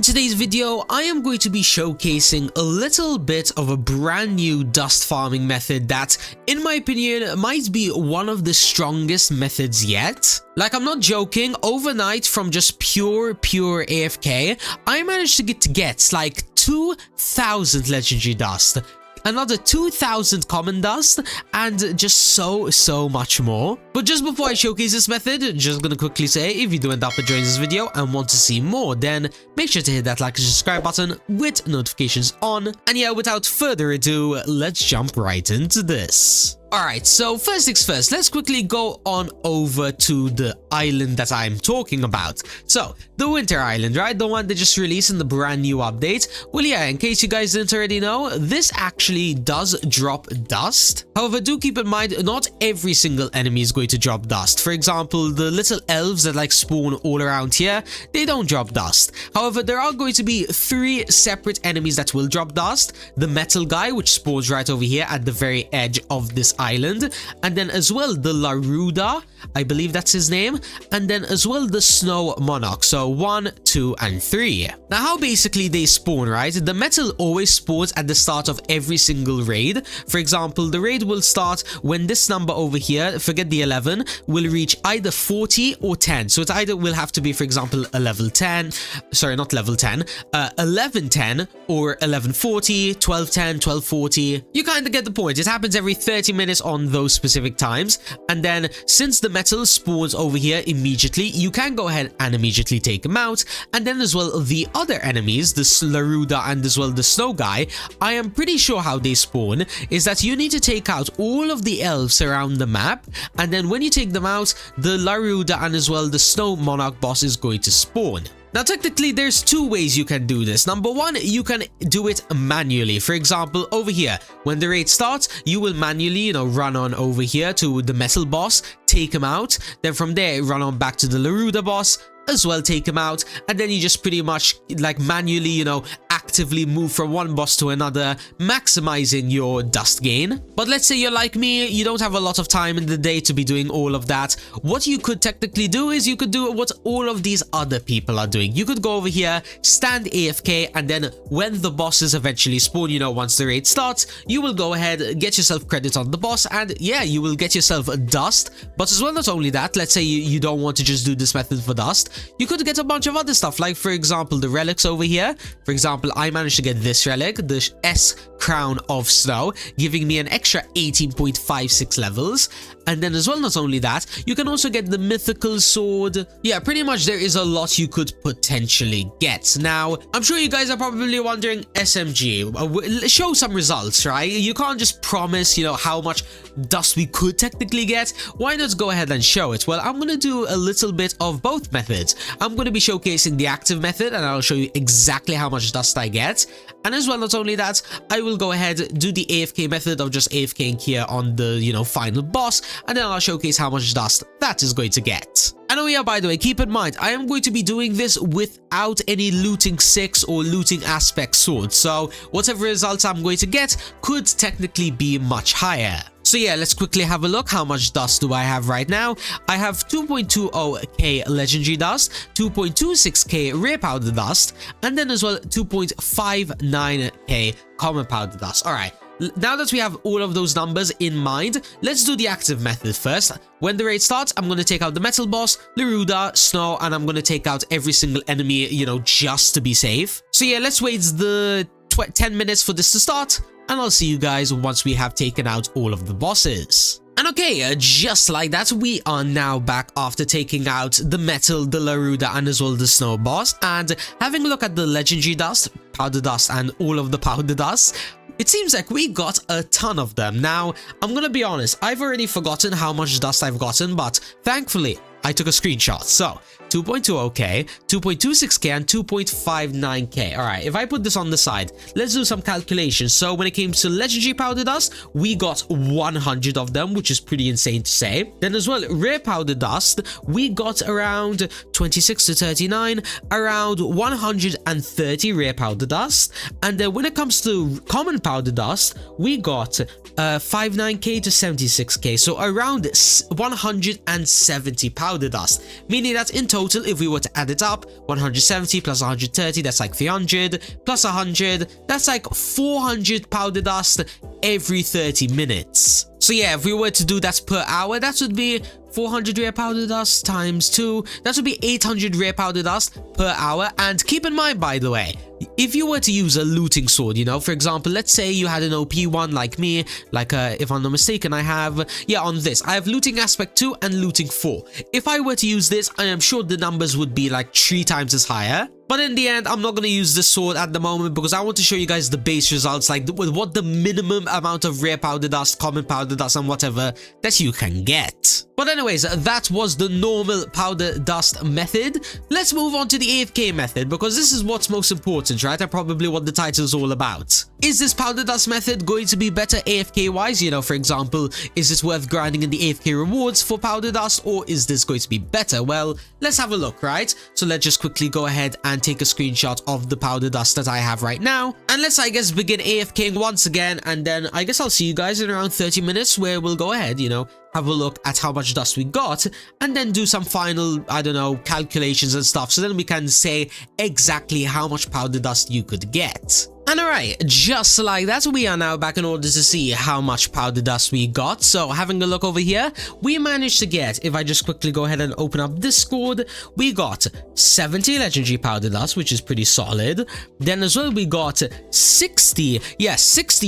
today's video, I am going to be showcasing a little bit of a brand new dust farming method that, in my opinion, might be one of the strongest methods yet. Like, I'm not joking, overnight from just pure AFK, I managed to get like 2,000 legendary dust, another 2,000 common dust, and just so much more. But just before I showcase this method, just gonna quickly say, if you do end up enjoying this video and want to see more, then make sure to hit that like and subscribe button with notifications on. And yeah, without further ado, let's jump right into this. Alright, so first things first, let's quickly go on over to the island that I'm talking about. So, the Winter Island, right? The one they just released in the brand new update. Well, yeah, in case you guys didn't already know, this actually does drop dust. However, do keep in mind, not every single enemy is going to drop dust. For example, the little elves that like spawn all around here, they don't drop dust. However, there are going to be 3 separate enemies that will drop dust. The metal guy, which spawns right over here at the very edge of this island, and then as well the Laruda, I believe that's his name, and then as well the Snow Monarch. So 1, 2, and 3. Now, how basically they spawn, right? The metal always spawns at the start of every single raid. For example, the raid will start when this number over here, forget the 11, will reach either 40 or 10. So it either will have to be, for example, a level 10, sorry, not level 10, 1110 or 1140, 1210, 1240. You kind of get the point. It happens every 30 minutes on those specific times, and then since the metal spawns over here immediately, you can go ahead and immediately take them out. And then as well the other enemies, the Laruda and as well the Snow guy, I am pretty sure how they spawn is that you need to take out all of the elves around the map, and then when you take them out, the Laruda and as well the Snow Monarch boss is going to spawn. Now, technically, there's 2 ways you can do this. Number 1, you can do it manually. For example, over here, when the raid starts, you will manually, run on over here to the metal boss, take him out. Then from there, run on back to the Laruda boss, as well take him out, and then you just pretty much like manually, actively move from one boss to another, maximizing your dust gain. But let's say you're like me, you don't have a lot of time in the day to be doing all of that. What you could technically do is you could do what all of these other people are doing. You could go over here, stand AFK, and then when the bosses eventually spawn, once the raid starts, you will go ahead, get yourself credit on the boss, and yeah, you will get yourself a dust. But as well, not only that, let's say you don't want to just do this method for dust, you could get a bunch of other stuff, like for example the relics over here. For example, I managed to get this relic, the S Crown of Snow, giving me an extra 18.56 levels. And then as well, not only that, you can also get the mythical sword. Yeah, pretty much there is a lot you could potentially get. Now, I'm sure you guys are probably wondering, SMG, show some results, right? You can't just promise, how much dust we could technically get. Why not go ahead and show it? Well, I'm going to do a little bit of both methods. I'm going to be showcasing the active method, and I'll show you exactly how much dust I get. And as well, not only that, I will go ahead, do the AFK method of just AFKing here on the, final boss, and then I'll showcase how much dust that is going to get. And oh yeah, by the way, keep in mind, I am going to be doing this without any looting 6 or looting aspect swords, so whatever results I'm going to get could technically be much higher. So yeah, let's quickly have a look. How much dust do I have right now? I have 2.20k legendary dust, 2.26k rare powder dust, and then as well 2.59k common powder dust. Alright. Now that we have all of those numbers in mind, let's do the active method first. When the raid starts, I'm going to take out the metal boss, Laruda, Snow, and I'm going to take out every single enemy, just to be safe. So yeah, let's wait the 10 minutes for this to start, and I'll see you guys once we have taken out all of the bosses. And okay, just like that, we are now back after taking out the metal, the Laruda, and as well the Snow boss, and having a look at the legendary dust, powder dust, and all of the powder dust. It seems like we got a ton of them. Now, I'm gonna be honest, I've already forgotten how much dust I've gotten, but thankfully, I took a screenshot. So, 2.20k, 2.26k, and 2.59k. Alright, if I put this on the side, let's do some calculations. So when it came to legendary powder dust, we got 100 of them, which is pretty insane to say. Then as well, rare powder dust, we got around 26 to 39, around 130 rare powder dust. And then when it comes to common powder dust, we got 59k to 76k, so around 170 powder dust, meaning that in total total, if we were to add it up, 170 plus 130, that's like 300, plus 100, that's like 400 powder dust every 30 minutes. So yeah, if we were to do that per hour, that would be 400 rare powder dust times 2. That would be 800 rare powder dust per hour. And keep in mind, by the way, if you were to use a looting sword, you know, for example, let's say you had an OP one like me, like if I'm not mistaken, I have, yeah, on this, I have looting aspect 2 and looting 4. If I were to use this, I am sure the numbers would be like 3 times as higher. But in the end, I'm not going to use this sword at the moment because I want to show you guys the base results, like what the minimum amount of rare powder dust, common powder dust, and whatever that you can get. But anyways, that was the normal powder dust method. Let's move on to the AFK method because this is what's most important, right? And probably what the title is all about. Is this powder dust method going to be better AFK wise? You know, for example, is this worth grinding in the AFK rewards for powder dust, or is this going to be better? Well, let's have a look, right? So let's just quickly go ahead and take a screenshot of the powder dust that I have right now. And let's, I guess, begin AFKing once again. And then I guess I'll see you guys in around 30 minutes where we'll go ahead, you know, have a look at how much dust we got and then do some final, I don't know, calculations and stuff. So then we can say exactly how much powder dust you could get. And alright, just like that, we are now back in order to see how much powder dust we got. So having a look over here, we managed to get, if I just quickly go ahead and open up Discord, we got 70 legendary powder dust, which is pretty solid. Then as well, we got 60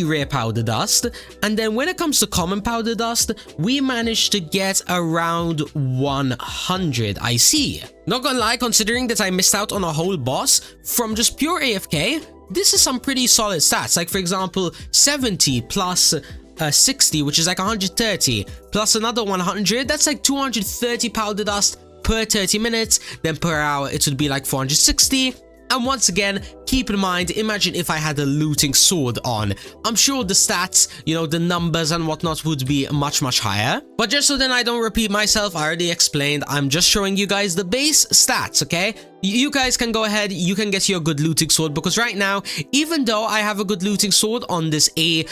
rare powder dust. And then when it comes to common powder dust, we managed to get around 100, I see. Not gonna lie, considering that I missed out on a whole boss from just pure AFK, this is some pretty solid stats. Like for example, 70 plus 60, which is like 130, plus another 100, that's like 230 powder dust per 30 minutes. Then per hour, it would be like 460. And once again, keep in mind, imagine if I had a looting sword on. I'm sure the stats, you know, the numbers and whatnot would be much, much higher. But just so then I don't repeat myself, I already explained, I'm just showing you guys the base stats, okay? You guys can go ahead, you can get your good looting sword, because right now, even though I have a good looting sword on this A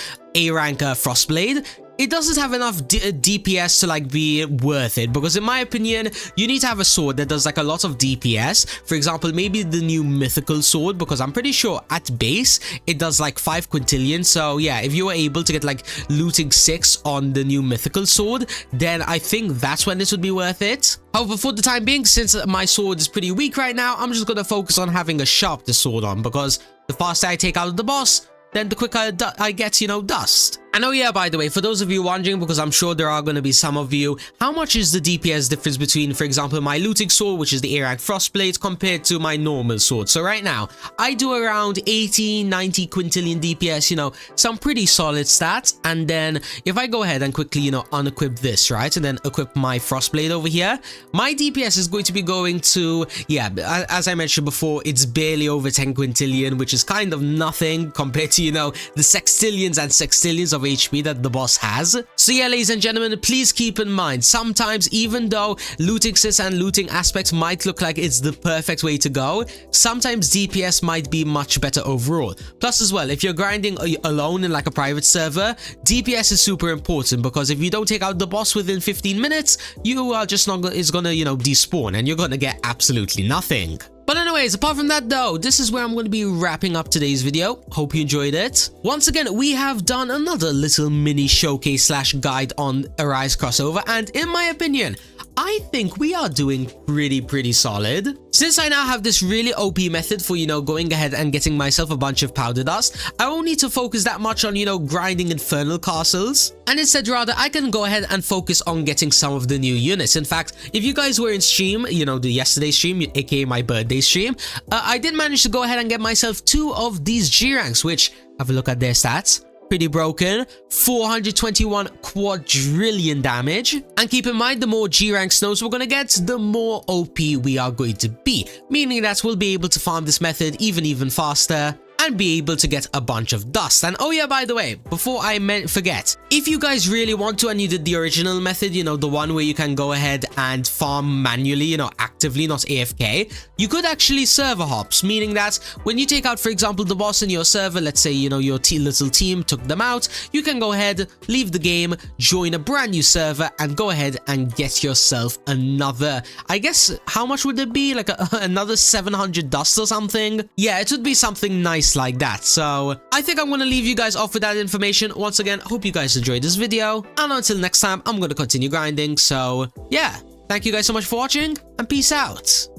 rank Frostblade, it doesn't have enough DPS to like be worth it, because in my opinion, you need to have a sword that does like a lot of DPS. For example, maybe the new mythical sword, because I'm pretty sure at base it does like 5 quintillion. So yeah, if you were able to get like looting 6 on the new mythical sword, then I think that's when this would be worth it. However, for the time being, since my sword is pretty weak right now, I'm just gonna focus on having a sharp sword on, because the faster I take out the boss, then the quicker I get, you know, dust. And oh yeah, by the way, for those of you wondering, because I'm sure there are going to be some of you, how much is the DPS difference between, for example, my looting sword, which is the A rank Frostblade, compared to my normal sword? So right now, I do around 80, 90 quintillion DPS, you know, some pretty solid stats. And then if I go ahead and quickly, you know, unequip this, right, and then equip my Frostblade over here, my DPS is going to be going to, yeah, as I mentioned before, it's barely over 10 quintillion, which is kind of nothing compared to, you know, the sextillions and sextillions of HP that the boss has. So yeah, ladies and gentlemen, please keep in mind, sometimes even though looting stats and looting aspects might look like it's the perfect way to go, sometimes DPS might be much better overall. Plus as well, if you're grinding alone in like a private server, DPS is super important, because if you don't take out the boss within 15 minutes, you are just not, it's gonna, you know, despawn and you're gonna get absolutely nothing. But anyways, apart from that though, this is where I'm going to be wrapping up today's video. Hope you enjoyed it. Once again, we have done another little mini showcase slash guide on Arise crossover, and in my opinion, I think we are doing pretty solid. Since I now have this really OP method for, you know, going ahead and getting myself a bunch of powder dust, I won't need to focus that much on, you know, grinding infernal castles. And instead, rather, I can go ahead and focus on getting some of the new units. In fact, if you guys were in stream, you know, the yesterday stream, aka my birthday stream, I did manage to go ahead and get myself 2 of these G ranks, which, have a look at their stats. Pretty broken, 421 quadrillion damage. And keep in mind, the more G rank snows we're gonna get, the more OP we are going to be, meaning that we'll be able to farm this method even faster. and be able to get a bunch of dust. And oh yeah, by the way, before I forget, if you guys really want to and you did the original method, you know, the one where you can go ahead and farm manually, you know, actively, not AFK, you could actually server hops, meaning that when you take out, for example, the boss in your server, let's say, you know, your little team took them out, you can go ahead, leave the game, join a brand new server, and go ahead and get yourself another, I guess, how much would it be? Like another 700 dust or something? Yeah, it would be something nice like that. So I think I'm going to leave you guys off with that information. Once again, hope you guys enjoyed this video, and until next time, I'm going to continue grinding. So yeah, thank you guys so much for watching, and peace out.